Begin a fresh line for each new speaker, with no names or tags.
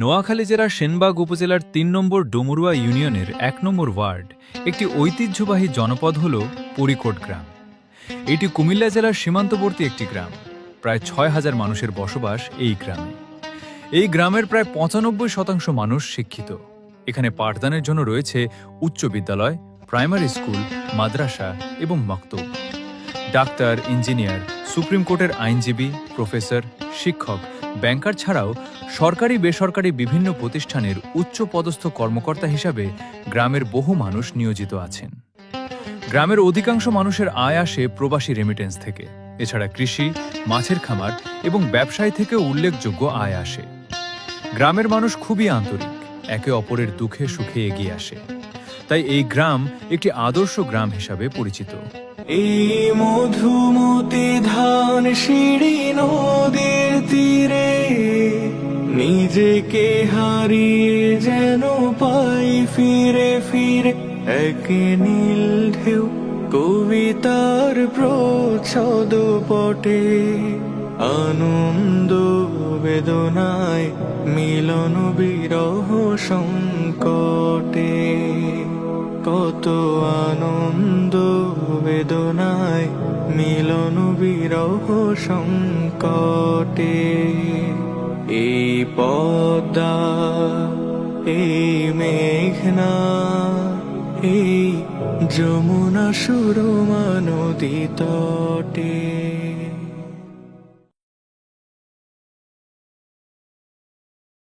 নোয়াখালী জেলার সেনবাগ উপজেলার ৩ নম্বর ডুমুরুয়া ইউনিয়নের ১ নম্বর ওয়ার্ড একটি ঐতিহ্যবাহী জনপদ হল পরিকোট গ্রাম। এটি কুমিল্লা জেলার সীমান্তবর্তী একটি গ্রাম। প্রায় ৬,০০০ মানুষের বসবাস এই গ্রামে। এই গ্রামের প্রায় ৯৫% মানুষ শিক্ষিত। এখানে পাঠদানের জন্য রয়েছে উচ্চ বিদ্যালয়, প্রাইমারি স্কুল, মাদ্রাসা এবং মক্তব। ডাক্তার, ইঞ্জিনিয়ার, সুপ্রিম কোর্টের আইনজীবী, প্রফেসর, শিক্ষক, ব্যাংকার ছাড়াও সরকারি বেসরকারি বিভিন্ন প্রতিষ্ঠানের উচ্চ পদস্থ কর্মকর্তা হিসাবে গ্রামের বহু মানুষ নিয়োজিত আছেন। গ্রামের অধিকাংশ মানুষের আয় আসে প্রবাসী রেমিটেন্স থেকে। এছাড়া কৃষি, মাছের খামার এবং ব্যবসায় থেকেও উল্লেখযোগ্য আয় আসে। গ্রামের মানুষ খুবই আন্তরিক, একে অপরের দুঃখে সুখে এগিয়ে আসে। তাই এই গ্রাম একটি আদর্শ গ্রাম হিসাবে পরিচিত।
এই মধুমতি ধান সিঁড়ি নদীর তীরে নিজেকে হারিয়ে যেন পাই ফিরে ফিরে এক নীল ঢেউ কবিতার প্রচ্ছদ পটে। আনন্দ বেদনায় মিলন বিরহ সংকটে, কত আনন্দ বেদনায় মিলন বিরহ সংকটে। এই পদ্মা, এই মেঘনা, এই যমুনা সুরমা নদী তটে।